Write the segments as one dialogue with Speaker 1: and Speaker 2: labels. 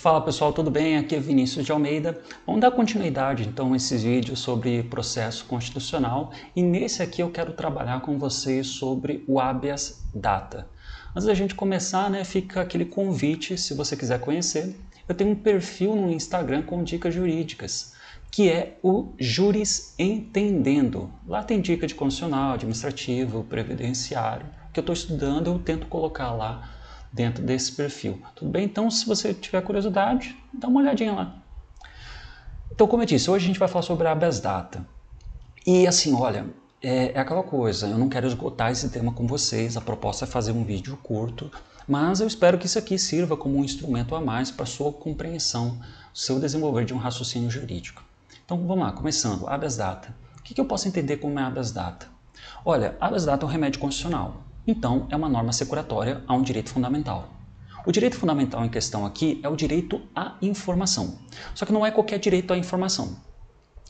Speaker 1: Fala pessoal, tudo bem? Aqui é Vinícius de Almeida. Vamos dar continuidade então a esses vídeos sobre processo constitucional e nesse aqui eu quero trabalhar com vocês sobre o habeas data. Antes da gente começar, fica aquele convite, se você quiser conhecer. Eu tenho um perfil no Instagram com dicas jurídicas, que é o Juris Entendendo. Lá tem dica de constitucional, administrativo, previdenciário. O que eu estou estudando eu tento colocar lá dentro desse perfil. Tudo bem? Então, se você tiver curiosidade, dá uma olhadinha lá. Então, como eu disse, hoje a gente vai falar sobre a habeas data. E assim, olha, é aquela coisa, eu não quero esgotar esse tema com vocês, a proposta é fazer um vídeo curto, mas eu espero que isso aqui sirva como um instrumento a mais para a sua compreensão, seu desenvolver de um raciocínio jurídico. Então, vamos lá, começando, habeas data. O que eu posso entender como é habeas data? Olha, habeas data é um remédio constitucional. Então, é uma norma securatória a um direito fundamental. O direito fundamental em questão aqui é o direito à informação. Só que não é qualquer direito à informação.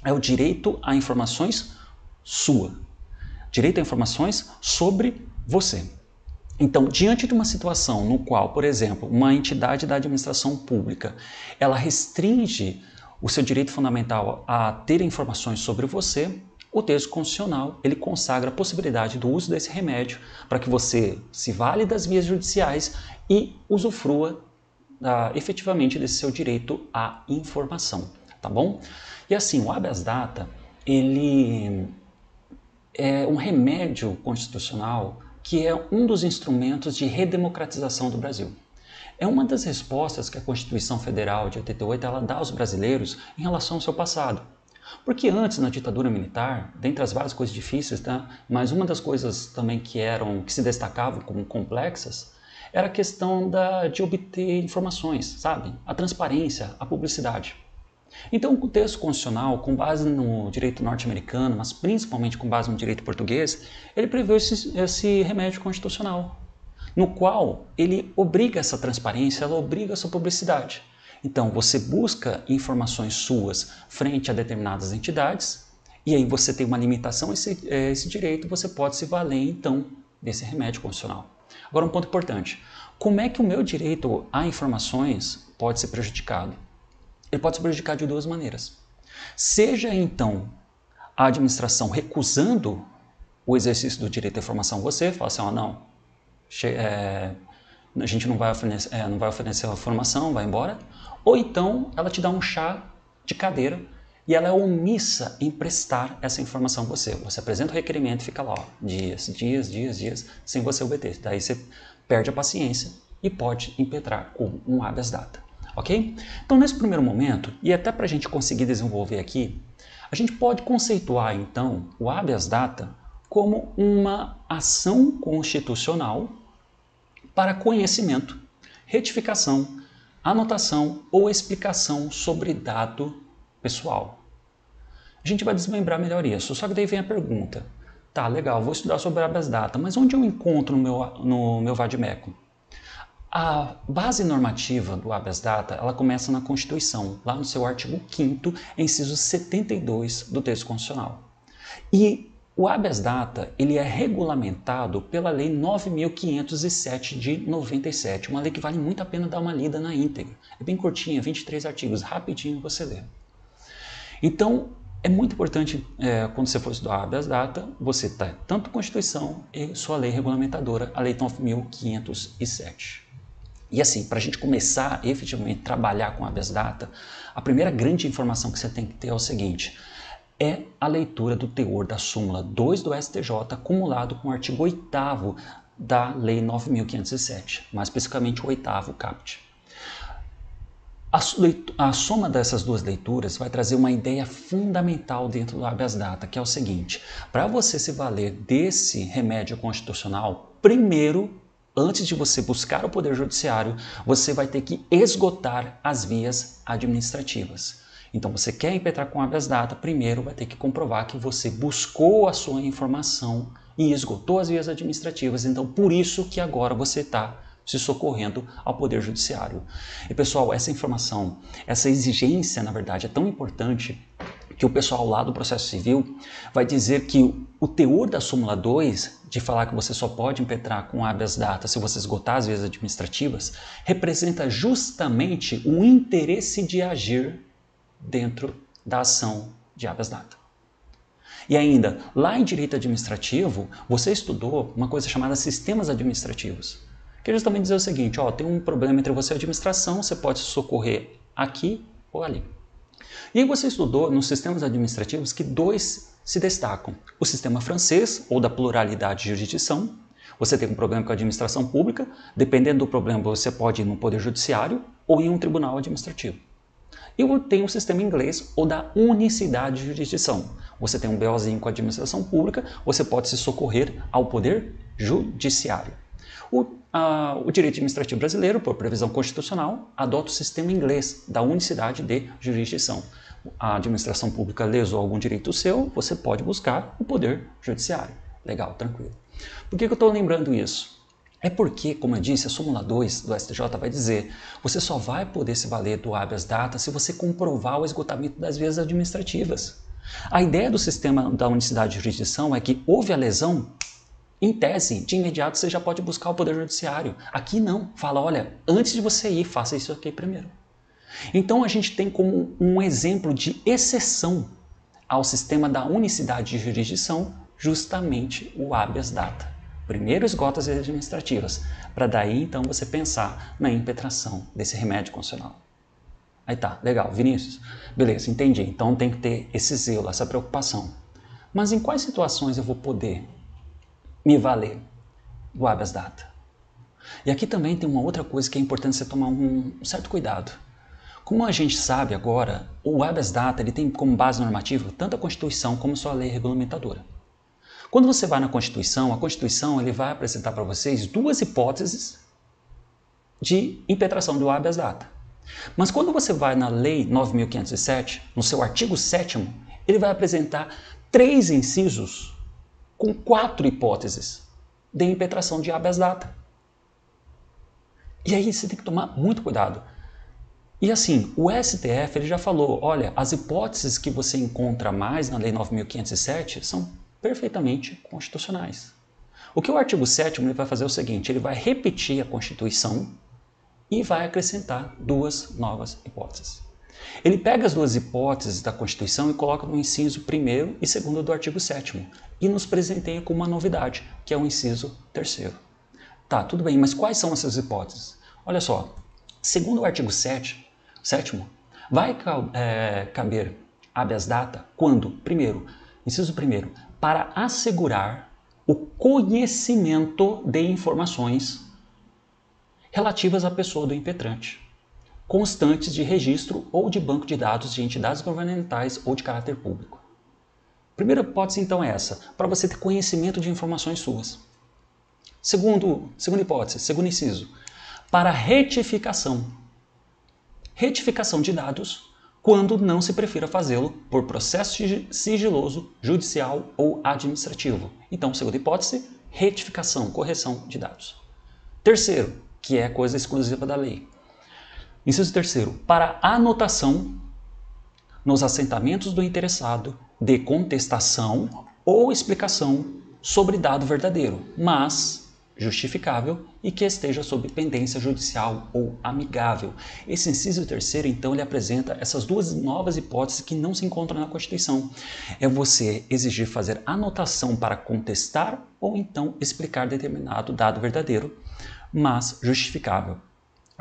Speaker 1: É o direito a informações sua. Direito a informações sobre você. Então, diante de uma situação no qual, por exemplo, uma entidade da administração pública, ela restringe o seu direito fundamental a ter informações sobre você, o texto constitucional ele consagra a possibilidade do uso desse remédio para que você se vale das vias judiciais e usufrua efetivamente desse seu direito à informação, tá bom? E assim, o habeas data, ele é um remédio constitucional que é um dos instrumentos de redemocratização do Brasil. É uma das respostas que a Constituição Federal de 88 ela dá aos brasileiros em relação ao seu passado. Porque antes, na ditadura militar, dentre as várias coisas difíceis, mas uma das coisas também que se destacavam como complexas, era a questão de obter informações, sabe? A transparência, a publicidade. Então, o texto constitucional, com base no direito norte-americano, mas principalmente com base no direito português, ele prevê esse remédio constitucional, no qual ele obriga essa transparência, ela obriga essa publicidade. Então, você busca informações suas frente a determinadas entidades e aí você tem uma limitação a esse direito, você pode se valer, então, desse remédio constitucional. Agora, um ponto importante. Como é que o meu direito a informações pode ser prejudicado? Ele pode ser prejudicado de duas maneiras. Seja, então, a administração recusando o exercício do direito à informação, você fala assim, não, a gente não vai oferecer a informação, vai embora. Ou então ela te dá um chá de cadeira e ela é omissa em prestar essa informação a você. Você apresenta o requerimento e fica lá, dias, sem você obter. Daí você perde a paciência e pode impetrar com um habeas data. Ok? Então, nesse primeiro momento, e até para a gente conseguir desenvolver aqui, a gente pode conceituar, então, o habeas data como uma ação constitucional para conhecimento, retificação, anotação ou explicação sobre dado pessoal. A gente vai desmembrar melhor isso, só que daí vem a pergunta. Tá, legal, vou estudar sobre habeas data, mas onde eu encontro no meu vade-mecum? A base normativa do habeas data, ela começa na Constituição, lá no seu artigo 5º, inciso 72 do texto constitucional. E o habeas data ele é regulamentado pela Lei 9.507 de 97, uma lei que vale muito a pena dar uma lida na íntegra. É bem curtinha, 23 artigos, rapidinho você lê. Então, é muito importante, quando você for estudar habeas data, você ter tanto a Constituição e sua lei regulamentadora, a Lei 9.507. E assim, para a gente começar efetivamente a trabalhar com habeas data, a primeira grande informação que você tem que ter é o seguinte: é a leitura do teor da súmula 2 do STJ acumulado com o artigo 8º da Lei 9.507, mais especificamente o 8º caput. A soma dessas duas leituras vai trazer uma ideia fundamental dentro do habeas data, que é o seguinte: para você se valer desse remédio constitucional, primeiro, antes de você buscar o Poder Judiciário, você vai ter que esgotar as vias administrativas. Então, você quer impetrar com habeas data, primeiro vai ter que comprovar que você buscou a sua informação e esgotou as vias administrativas. Então, por isso que agora você está se socorrendo ao Poder Judiciário. E, pessoal, essa informação, essa exigência, na verdade, é tão importante que o pessoal lá do processo civil vai dizer que o teor da súmula 2, de falar que você só pode impetrar com habeas data se você esgotar as vias administrativas, representa justamente o interesse de agir dentro da ação de habeas data. E ainda, lá em direito administrativo, você estudou uma coisa chamada sistemas administrativos, que é justamente dizer o seguinte, ó, tem um problema entre você e a administração, você pode socorrer aqui ou ali. E aí você estudou nos sistemas administrativos que dois se destacam. O sistema francês, ou da pluralidade de jurisdição. Você tem um problema com a administração pública, dependendo do problema você pode ir no poder judiciário ou em um tribunal administrativo. E tem o sistema inglês, ou da unicidade de jurisdição. Você tem um BOzinho com a administração pública, você pode se socorrer ao poder judiciário. O direito administrativo brasileiro, por previsão constitucional, adota o sistema inglês da unicidade de jurisdição. A administração pública lesou algum direito seu, você pode buscar o poder judiciário. Legal, tranquilo. Por que eu estou lembrando isso? É porque, como eu disse, a súmula 2 do STJ vai dizer você só vai poder se valer do habeas data se você comprovar o esgotamento das vias administrativas. A ideia do sistema da unicidade de jurisdição é que houve a lesão, em tese, de imediato você já pode buscar o poder judiciário. Aqui não, fala, olha, antes de você ir, faça isso aqui primeiro. Então a gente tem como um exemplo de exceção ao sistema da unicidade de jurisdição justamente o habeas data. Primeiro esgota as vias administrativas, para daí então você pensar na impetração desse remédio constitucional. Aí tá, legal, Vinícius, beleza, entendi, então tem que ter esse zelo, essa preocupação. Mas em quais situações eu vou poder me valer do habeas data? E aqui também tem uma outra coisa que é importante você tomar um certo cuidado. Como a gente sabe agora, o habeas data ele tem como base normativa tanto a Constituição como sua lei regulamentadora. Quando você vai na Constituição, a Constituição ele vai apresentar para vocês duas hipóteses de impetração do habeas data. Mas quando você vai na Lei 9.507, no seu artigo 7º, ele vai apresentar 3 incisos com 4 hipóteses de impetração de habeas data. E aí você tem que tomar muito cuidado. E assim, o STF ele já falou, olha, as hipóteses que você encontra mais na Lei 9.507 são perfeitamente constitucionais. O que o artigo 7º ele vai fazer é o seguinte, ele vai repetir a Constituição e vai acrescentar 2 novas hipóteses. Ele pega as 2 hipóteses da Constituição e coloca no inciso 1º e 2º do artigo 7º e nos presenteia com uma novidade, que é o inciso 3º. Tá, tudo bem, mas quais são essas hipóteses? Olha só, segundo o artigo 7º, vai caber habeas data quando, primeiro, inciso 1º, para assegurar o conhecimento de informações relativas à pessoa do impetrante, constantes de registro ou de banco de dados de entidades governamentais ou de caráter público. Primeira hipótese, então, é essa, para você ter conhecimento de informações suas. Segunda hipótese, segundo inciso, para retificação de dados quando não se prefira fazê-lo por processo sigiloso, judicial ou administrativo. Então, segunda hipótese, retificação, correção de dados. Terceiro, que é coisa exclusiva da lei. Inciso 3º, para anotação nos assentamentos do interessado de contestação ou explicação sobre dado verdadeiro, mas justificável e que esteja sob pendência judicial ou amigável. Esse inciso 3º, então, ele apresenta essas 2 novas hipóteses que não se encontram na Constituição. É você exigir fazer anotação para contestar ou então explicar determinado dado verdadeiro, mas justificável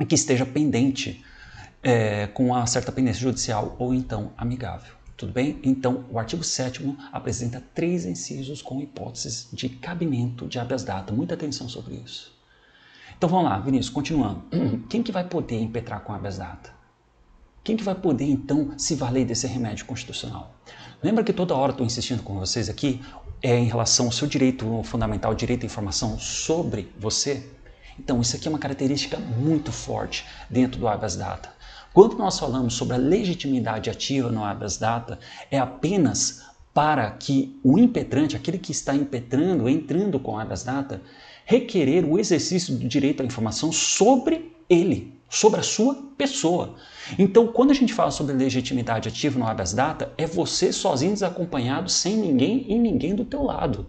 Speaker 1: e que esteja pendente com uma certa pendência judicial ou então amigável. Tudo bem? Então, o artigo 7º apresenta 3 incisos com hipóteses de cabimento de habeas data. Muita atenção sobre isso. Então, vamos lá, Vinícius, continuando. Quem que vai poder impetrar com habeas data? Quem que vai poder, então, se valer desse remédio constitucional? Lembra que toda hora estou insistindo com vocês aqui em relação ao seu direito fundamental, direito à informação sobre você? Então, isso aqui é uma característica muito forte dentro do habeas data. Quando nós falamos sobre a legitimidade ativa no habeas data, é apenas para que o impetrante, aquele que está impetrando, entrando com habeas data, requerer o exercício do direito à informação sobre ele. sobre a sua pessoa. Então, quando a gente fala sobre legitimidade ativa no habeas data, é você sozinho, desacompanhado, sem ninguém e ninguém do teu lado.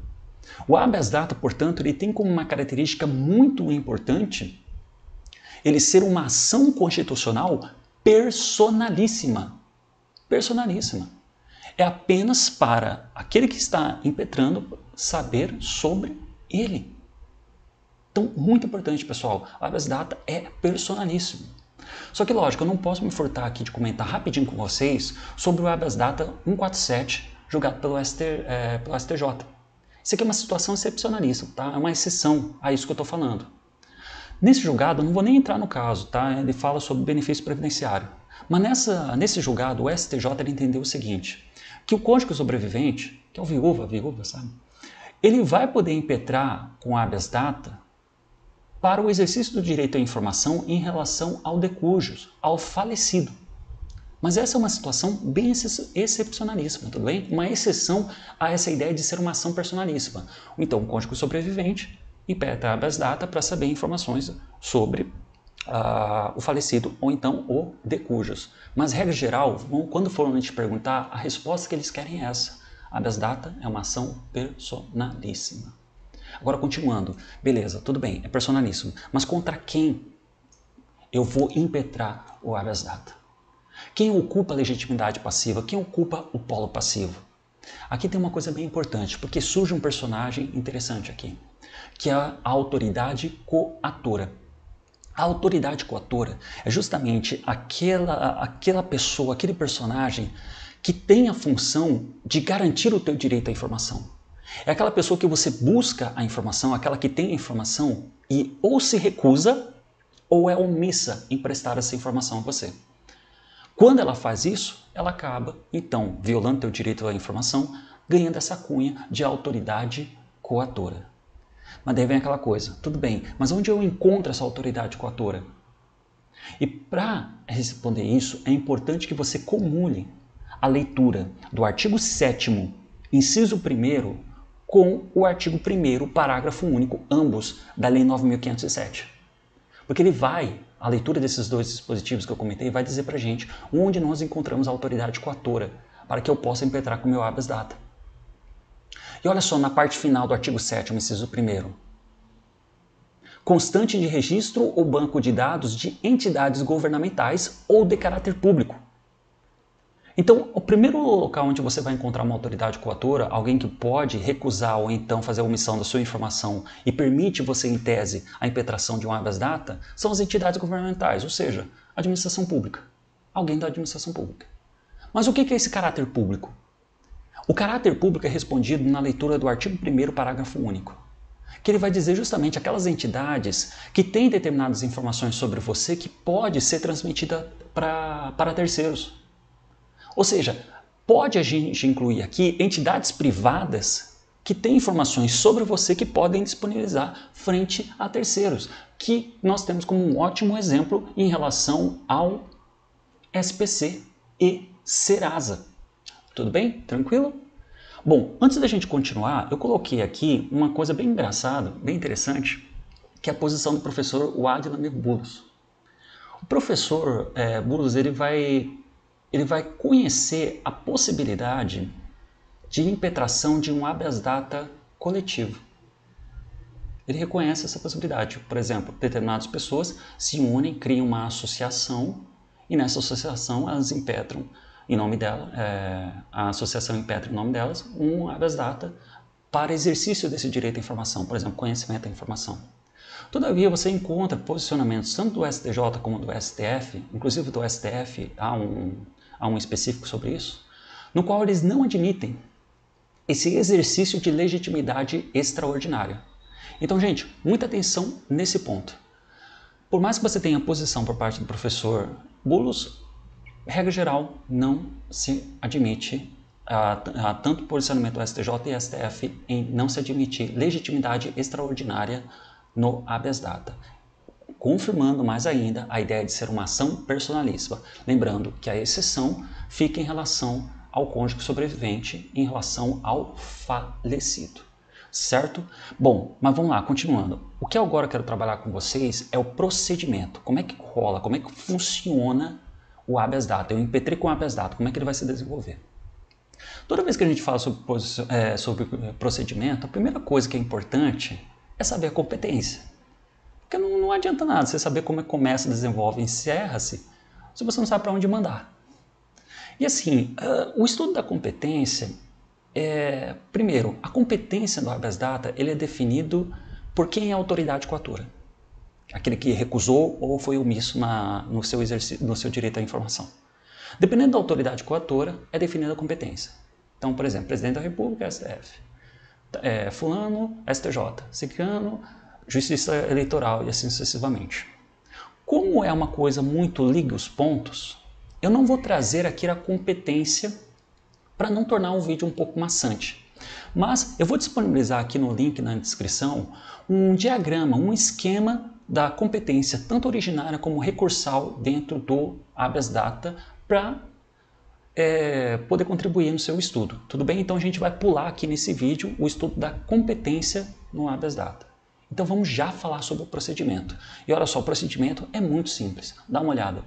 Speaker 1: O habeas data, portanto, ele tem como uma característica muito importante ele ser uma ação constitucional personalíssima. Personalíssima. É apenas para aquele que está impetrando saber sobre ele. Então, muito importante, pessoal, o habeas data é personalíssimo. Só que, lógico, eu não posso me furtar aqui de comentar rapidinho com vocês sobre o habeas data 147 julgado pelo STJ. Isso aqui é uma situação excepcionalista, tá? É uma exceção a isso que eu estou falando. Nesse julgado, eu não vou nem entrar no caso, tá? Ele fala sobre benefício previdenciário. Mas nesse julgado, o STJ ele entendeu o seguinte, que o cônjuge sobrevivente, que é o viúva, sabe? Ele vai poder impetrar com habeas data para o exercício do direito à informação em relação ao decujus, ao falecido. Mas essa é uma situação bem excepcionalíssima, tudo bem? Uma exceção a essa ideia de ser uma ação personalíssima. Então, o cônjuge sobrevivente impetra habeas data para saber informações sobre o falecido ou então o decujus. Mas, regra geral, quando forem te perguntar, a resposta que eles querem é essa. Habeas data é uma ação personalíssima. Agora, continuando. Beleza, tudo bem, é personalíssimo. Mas contra quem eu vou impetrar o habeas data? Quem ocupa a legitimidade passiva? Quem ocupa o polo passivo? Aqui tem uma coisa bem importante, porque surge um personagem interessante aqui, que é a autoridade coatora. A autoridade coatora é justamente aquela pessoa, aquele personagem que tem a função de garantir o teu direito à informação. É aquela pessoa que você busca a informação, aquela que tem a informação e ou se recusa ou é omissa em prestar essa informação a você. Quando ela faz isso, ela acaba, então, violando teu direito à informação, ganhando essa cunha de autoridade coatora. Mas daí vem aquela coisa, tudo bem, mas onde eu encontro essa autoridade coatora? E para responder isso, é importante que você comule a leitura do artigo 7º, inciso 1º, com o artigo 1º, parágrafo único, ambos da Lei 9.507. Porque a leitura desses dois dispositivos que eu comentei, vai dizer para a gente onde nós encontramos a autoridade coatora, para que eu possa impetrar com o meu habeas data. E olha só, na parte final do artigo 7º, inciso 1º. Constante de registro ou banco de dados de entidades governamentais ou de caráter público. Então, o primeiro local onde você vai encontrar uma autoridade coatora, alguém que pode recusar ou então fazer a omissão da sua informação e permite você, em tese, a impetração de um habeas data, são as entidades governamentais, ou seja, a administração pública. Alguém da administração pública. Mas o que é esse caráter público? O caráter público é respondido na leitura do artigo 1º, parágrafo único, que ele vai dizer justamente aquelas entidades que têm determinadas informações sobre você que pode ser transmitida para terceiros. Ou seja, pode a gente incluir aqui entidades privadas que têm informações sobre você que podem disponibilizar frente a terceiros, que nós temos como um ótimo exemplo em relação ao SPC e Serasa. Tudo bem? Tranquilo? Bom, antes da gente continuar, eu coloquei aqui uma coisa bem engraçada, bem interessante, que é a posição do professor Wladimir Boulos. O professor Boulos ele vai conhecer a possibilidade de impetração de um habeas data coletivo. Ele reconhece essa possibilidade. Por exemplo, determinadas pessoas se unem, criam uma associação e nessa associação elas impetram em nome dela, a associação impetra em nome delas um habeas data para exercício desse direito à informação, por exemplo, conhecimento da informação. Todavia, você encontra posicionamentos tanto do STJ como do STF, inclusive do STF há um específico sobre isso, no qual eles não admitem esse exercício de legitimidade extraordinária. Então, gente, muita atenção nesse ponto. Por mais que você tenha posição por parte do professor Boulos, regra geral, não se admite, tanto posicionamento do STJ e STF, em não se admitir legitimidade extraordinária no habeas data, confirmando mais ainda a ideia de ser uma ação personalíssima. Lembrando que a exceção fica em relação ao cônjuge sobrevivente, em relação ao falecido. certo? Bom, mas vamos lá, continuando. O que agora eu quero trabalhar com vocês é o procedimento. Como é que rola, como é que funciona o habeas data, eu impetrei com o habeas data, como é que ele vai se desenvolver? Toda vez que a gente fala sobre procedimento, a primeira coisa que é importante é saber a competência. Porque não adianta nada você saber como é que começa, desenvolve, encerra-se, se você não sabe para onde mandar. E assim, o estudo da competência, primeiro, a competência do habeas data ele é definido por quem é a autoridade coatora. Aquele que recusou ou foi omisso no seu direito à informação. Dependendo da autoridade coatora, é definida a competência. Então, por exemplo, Presidente da República, STF. Fulano, STJ. Ciclano, Justiça Eleitoral e assim sucessivamente. Como é uma coisa muito liga os pontos, eu não vou trazer aqui a competência para não tornar o vídeo um pouco maçante. Mas eu vou disponibilizar aqui no link na descrição um diagrama, um esquema da competência, tanto originária como recursal dentro do habeas data, para poder contribuir no seu estudo. Tudo bem? Então a gente vai pular aqui nesse vídeo o estudo da competência no habeas data. Então vamos já falar sobre o procedimento. E olha só, o procedimento é muito simples. Dá uma olhada.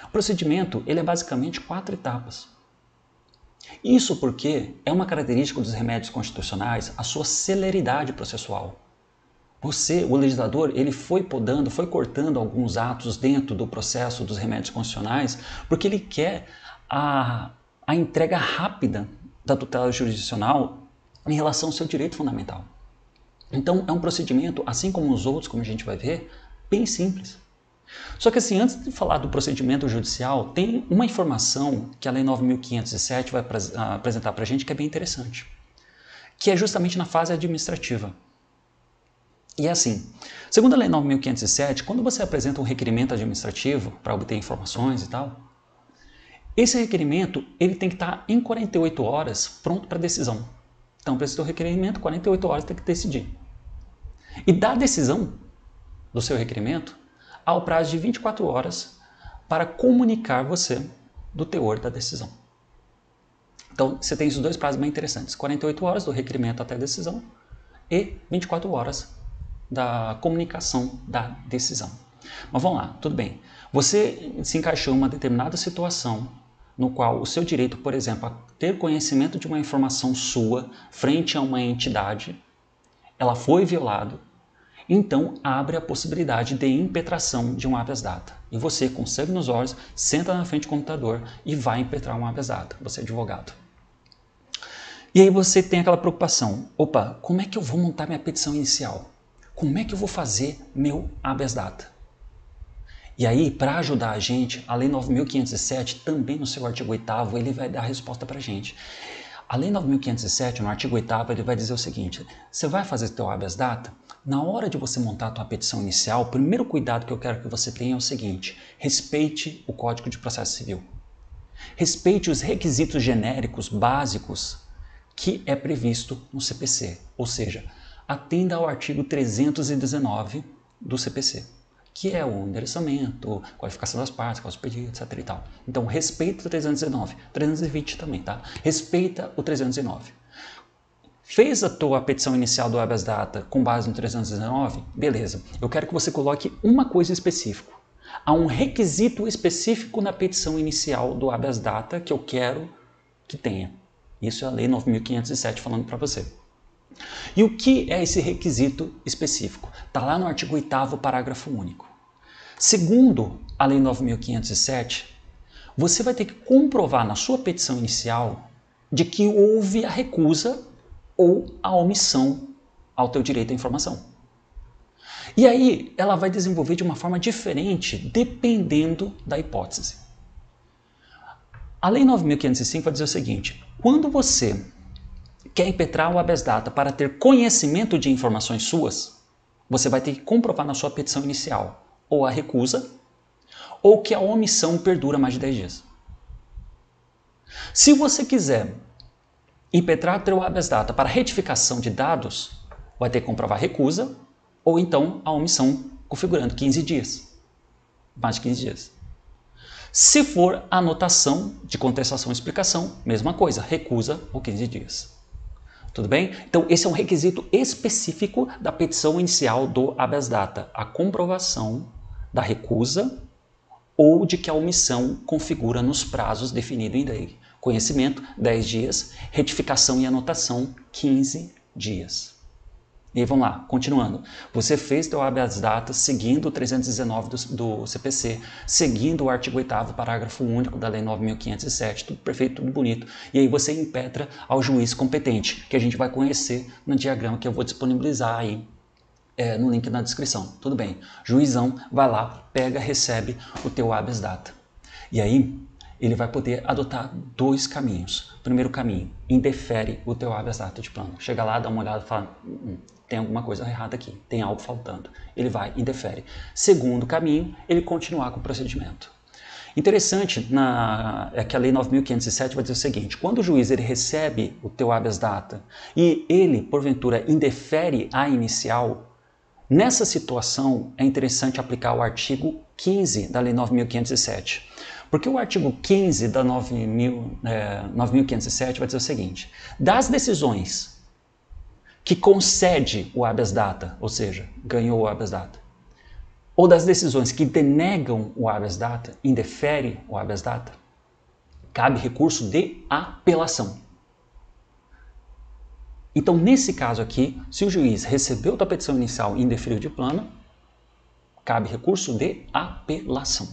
Speaker 1: O procedimento ele é basicamente 4 etapas. Isso porque é uma característica dos remédios constitucionais a sua celeridade processual. O legislador, ele foi podando, foi cortando alguns atos dentro do processo dos remédios constitucionais porque ele quer a entrega rápida da tutela jurisdicional em relação ao seu direito fundamental. Então é um procedimento, assim como os outros, como a gente vai ver, bem simples. Só que assim, antes de falar do procedimento judicial, tem uma informação que a Lei 9.507 vai apresentar para a gente que é bem interessante, que é justamente na fase administrativa. E é assim, segundo a Lei 9.507, quando você apresenta um requerimento administrativo para obter informações e tal, esse requerimento ele tem que estar em 48 horas pronto para decisão. Então, para esse seu requerimento, 48 horas tem que decidir. E da decisão do seu requerimento, há o prazo de 24 horas para comunicar você do teor da decisão. Então, você tem esses dois prazos bem interessantes. 48 horas do requerimento até a decisão e 24 horas da comunicação da decisão. Mas vamos lá, tudo bem. Você se encaixou em uma determinada situação no qual o seu direito, por exemplo, a ter conhecimento de uma informação sua frente a uma entidade, ela foi violada, então abre a possibilidade de impetração de um habeas data. E você, com sangue nos olhos, senta na frente do computador e vai impetrar um habeas data. Você é advogado. E aí você tem aquela preocupação, opa, como é que eu vou montar minha petição inicial? Como é que eu vou fazer meu habeas data? E aí, para ajudar a gente, a Lei 9.507, também no seu artigo 8º, ele vai dar a resposta para a gente. A Lei 9.507, no artigo 8º, ele vai dizer o seguinte, você vai fazer seu habeas data? Na hora de você montar a tua petição inicial, o primeiro cuidado que eu quero que você tenha é o seguinte, respeite o Código de Processo Civil. Respeite os requisitos genéricos básicos que é previsto no CPC, ou seja, atenda ao artigo 319 do CPC, que é o endereçamento, qualificação das partes, causa pedido, etc. e tal. Então, respeita o 319, 320 também, tá? Respeita o 319. Fez a tua petição inicial do habeas data com base no 319? Beleza. Eu quero que você coloque uma coisa específica. Há um requisito específico na petição inicial do habeas data que eu quero que tenha. Isso é a Lei 9.507 falando para você. E o que é esse requisito específico? Está lá no artigo 8º, parágrafo único. Segundo a Lei 9.507, você vai ter que comprovar na sua petição inicial de que houve a recusa ou a omissão ao teu direito à informação. E aí ela vai desenvolver de uma forma diferente dependendo da hipótese. A Lei 9.505 vai dizer o seguinte, quando você quer impetrar o habeas data para ter conhecimento de informações suas, você vai ter que comprovar na sua petição inicial ou a recusa ou que a omissão perdura mais de 10 dias. Se você quiser impetrar o habeas data para retificação de dados, vai ter que comprovar a recusa ou então a omissão configurando 15 dias, mais de 15 dias. Se for anotação de contestação e explicação, mesma coisa, recusa ou 15 dias. Tudo bem? Então, esse é um requisito específico da petição inicial do habeas data, a comprovação da recusa ou de que a omissão configura nos prazos definidos em lei. Conhecimento, 10 dias, retificação e anotação, 15 dias. E aí vamos lá, continuando. Você fez seu habeas data seguindo o 319 do CPC, seguindo o artigo 8º, parágrafo único da Lei 9.507, tudo perfeito, tudo bonito. E aí você impetra ao juiz competente, que a gente vai conhecer no diagrama que eu vou disponibilizar aí no link na descrição. Tudo bem. Juizão vai lá, pega, recebe o teu habeas data. E aí ele vai poder adotar dois caminhos. Primeiro caminho, indefere o teu habeas data de plano. Chega lá, dá uma olhada e fala, tem alguma coisa errada aqui, tem algo faltando. Ele vai, indefere. Segundo caminho, ele continuar com o procedimento. Interessante é que a Lei 9.507 vai dizer o seguinte, quando o juiz ele recebe o teu habeas data e ele, porventura, indefere a inicial, nessa situação é interessante aplicar o artigo 15 da Lei 9.507. Porque o artigo 15 da 9.507 vai dizer o seguinte, das decisões que concede o habeas data, ou seja, ganhou o habeas data, ou das decisões que denegam o habeas data, indefere o habeas data, cabe recurso de apelação. Então, nesse caso aqui, se o juiz recebeu a petição inicial e indeferiu de plano, cabe recurso de apelação.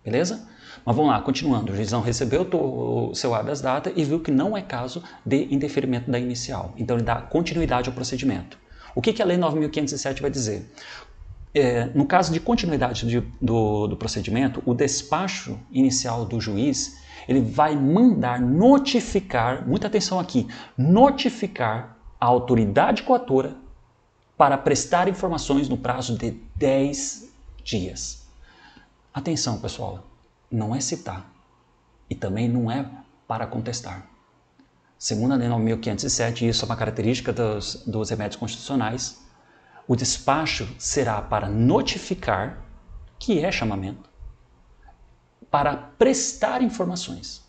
Speaker 1: Beleza? Mas vamos lá, continuando. O juizão recebeu o seu habeas data e viu que não é caso de indeferimento da inicial. Então, ele dá continuidade ao procedimento. O que a Lei 9.507 vai dizer? No caso de continuidade do procedimento, o despacho inicial do juiz, ele vai mandar notificar, muita atenção aqui, notificar a autoridade coatora para prestar informações no prazo de 10 dias. Atenção, pessoal, não é citar e também não é para contestar. Segundo a Lei 9.507, isso é uma característica dos remédios constitucionais, o despacho será para notificar, que é chamamento, para prestar informações.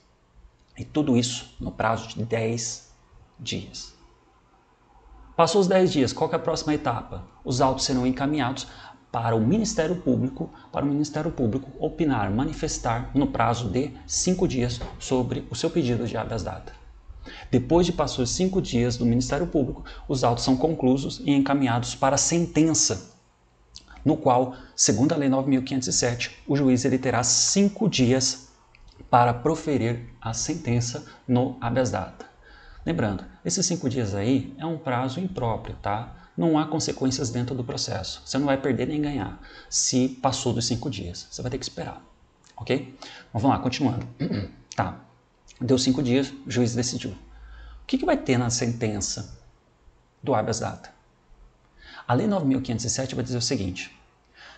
Speaker 1: E tudo isso no prazo de 10 dias. Passou os 10 dias, qual que é a próxima etapa? Os autos serão encaminhados para o Ministério Público, opinar, manifestar no prazo de 5 dias sobre o seu pedido de habeas data. Depois de passar os 5 dias do Ministério Público, os autos são conclusos e encaminhados para a sentença, no qual, segundo a Lei 9.507, o juiz ele terá 5 dias para proferir a sentença no habeas data. Lembrando, esses 5 dias aí é um prazo impróprio, tá? Não há consequências dentro do processo. Você não vai perder nem ganhar se passou dos 5 dias. Você vai ter que esperar, ok? Mas vamos lá, continuando. Tá, deu 5 dias, o juiz decidiu. O que vai ter na sentença do habeas data? A Lei 9.507 vai dizer o seguinte,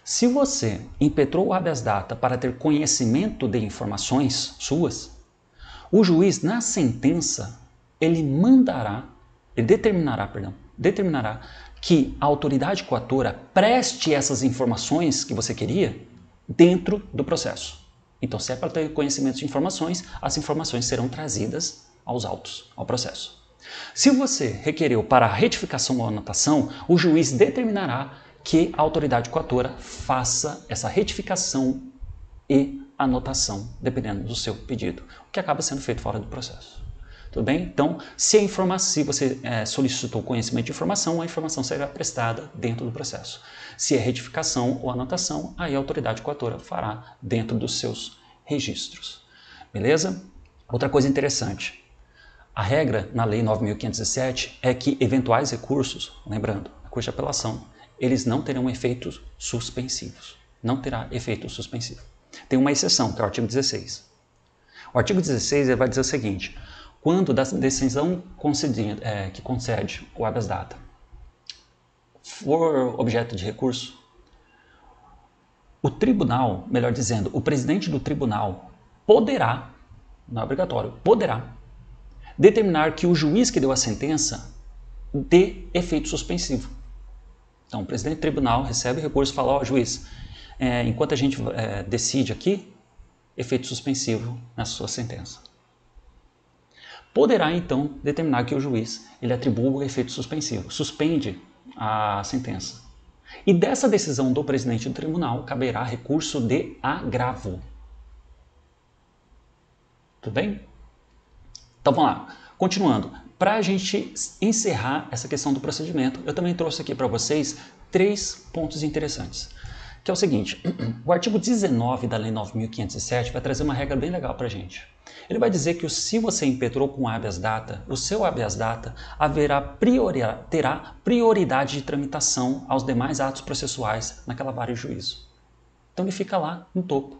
Speaker 1: se você impetrou o habeas data para ter conhecimento de informações suas, o juiz na sentença, ele determinará que a autoridade coatora preste essas informações que você queria dentro do processo. Então, se é para ter conhecimento de informações, as informações serão trazidas aos autos, ao processo. Se você requereu para retificação ou anotação, o juiz determinará que a autoridade coatora faça essa retificação e anotação, dependendo do seu pedido, o que acaba sendo feito fora do processo. Tudo bem? Então, se você solicitou conhecimento de informação, a informação será prestada dentro do processo. Se é retificação ou anotação, aí a autoridade coatora fará dentro dos seus registros. Beleza? Outra coisa interessante. A regra na Lei 9.507 é que eventuais recursos, lembrando, recurso de apelação, eles não terão efeitos suspensivos. Não terá efeito suspensivo. Tem uma exceção, que é o artigo 16. O artigo 16 vai dizer o seguinte, quando da decisão que concede o habeas data for objeto de recurso, o tribunal, melhor dizendo, o presidente do tribunal poderá, não é obrigatório, poderá determinar que o juiz que deu a sentença dê efeito suspensivo. Então, o presidente do tribunal recebe o recurso e fala, ó, juiz, enquanto a gente decide aqui, efeito suspensivo na sua sentença. poderá então determinar que o juiz ele atribua o efeito suspensivo, suspende a sentença. E dessa decisão do presidente do tribunal caberá recurso de agravo. Tudo bem? Então vamos lá, continuando. Para a gente encerrar essa questão do procedimento, eu também trouxe aqui para vocês 3 pontos interessantes. Que é o seguinte, o artigo 19 da Lei 9.507 vai trazer uma regra bem legal para a gente. Ele vai dizer que se você impetrou com habeas data, o seu habeas data terá prioridade de tramitação aos demais atos processuais naquela vara de juízo. Então ele fica lá no topo,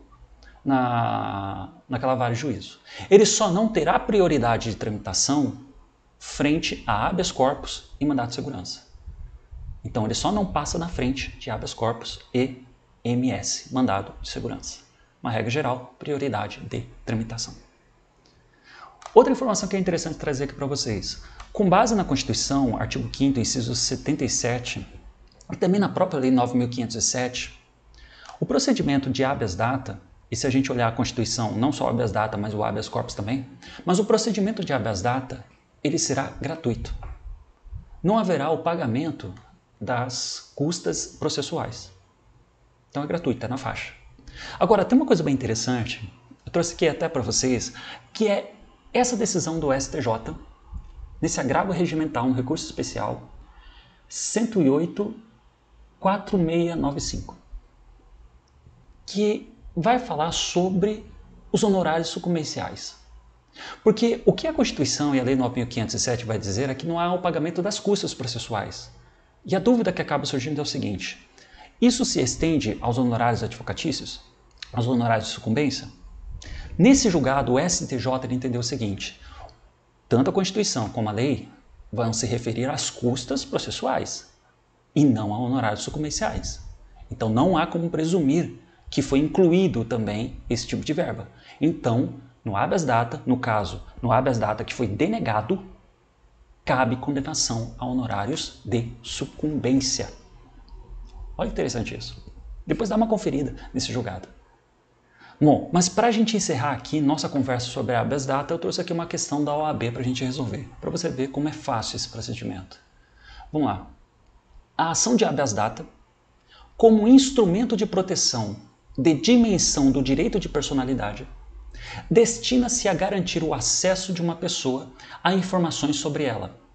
Speaker 1: naquela vara de juízo. Ele só não terá prioridade de tramitação frente a habeas corpus e mandado de segurança. Então ele só não passa na frente de habeas corpus e MS, mandado de segurança. Uma regra geral, prioridade de tramitação. Outra informação que é interessante trazer aqui para vocês. Com base na Constituição, artigo 5º, inciso 77, e também na própria Lei 9.507, o procedimento de habeas data, e se a gente olhar a Constituição, não só o habeas data, mas o habeas corpus também, mas o procedimento de habeas data, ele será gratuito. Não haverá o pagamento das custas processuais. Então é gratuito, é na faixa. Agora, tem uma coisa bem interessante, eu trouxe aqui até para vocês, que é essa decisão do STJ, nesse agravo regimental no recurso especial 108.4695, que vai falar sobre os honorários sucumbenciais. Porque o que a Constituição e a Lei 9.507 vai dizer é que não há o pagamento das custas processuais. E a dúvida que acaba surgindo é o seguinte, isso se estende aos honorários advocatícios? Aos honorários de sucumbência? Nesse julgado, o STJ entendeu o seguinte, tanto a Constituição como a lei vão se referir às custas processuais e não a honorários sucumbenciais. Então não há como presumir que foi incluído também esse tipo de verba. Então, no habeas data, no caso, no habeas data que foi denegado, cabe condenação a honorários de sucumbência. Olha que interessante isso. Depois dá uma conferida nesse julgado. Bom, mas para a gente encerrar aqui nossa conversa sobre a habeas data, eu trouxe aqui uma questão da OAB para a gente resolver, para você ver como é fácil esse procedimento. Vamos lá. A ação de habeas data, como instrumento de proteção de dimensão do direito de personalidade, destina-se a garantir o acesso de uma pessoa a informações sobre ela,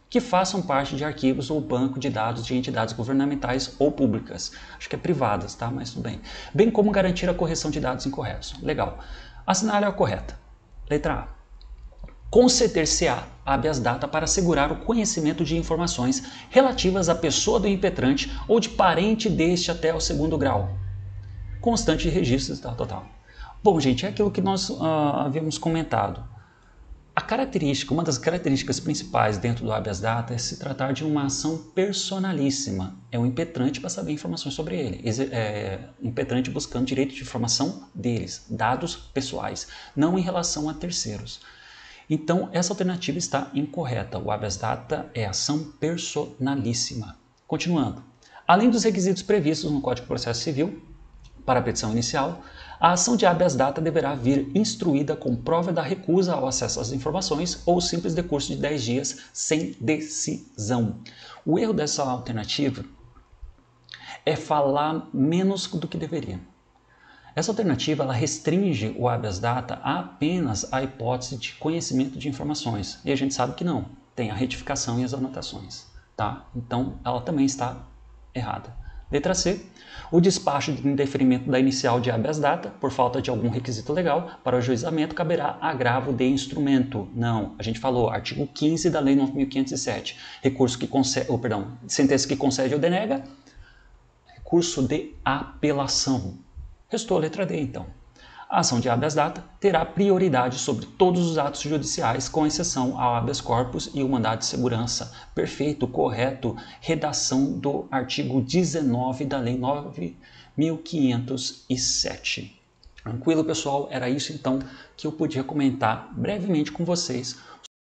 Speaker 1: que façam parte de arquivos ou banco de dados de entidades governamentais ou públicas. Acho que é privadas, tá? Mas tudo bem. Bem como garantir a correção de dados incorretos. Legal. Assinale a correta. Letra A. Conceder-se-á habeas data para assegurar o conhecimento de informações relativas à pessoa do impetrante ou de parente deste até o segundo grau. Constante de registros e tal. Bom, gente, é aquilo que nós havíamos comentado. Uma das características principais dentro do habeas data é se tratar de uma ação personalíssima. É um impetrante para saber informações sobre ele. Impetrante buscando direito de informação deles, dados pessoais, não em relação a terceiros. Então, essa alternativa está incorreta. O habeas data é ação personalíssima. Continuando. Além dos requisitos previstos no Código de Processo Civil, para a petição inicial, a ação de habeas data deverá vir instruída com prova da recusa ao acesso às informações ou simples decurso de 10 dias sem decisão. O erro dessa alternativa é falar menos do que deveria. Essa alternativa ela restringe o habeas data apenas à hipótese de conhecimento de informações. E a gente sabe que não, tem a retificação e as anotações. Tá? Então ela também está errada. Letra C. O despacho de indeferimento da inicial de habeas data, por falta de algum requisito legal, para o ajuizamento caberá agravo de instrumento. Não, a gente falou, artigo 15 da Lei 9.507. Sentença que concede ou denega, recurso de apelação. Restou a letra D, então. A ação de habeas data terá prioridade sobre todos os atos judiciais, com exceção ao habeas corpus e o mandado de segurança. Perfeito, correto. Redação do artigo 19 da Lei 9.507. Tranquilo, pessoal? Era isso, então, que eu podia comentar brevemente com vocês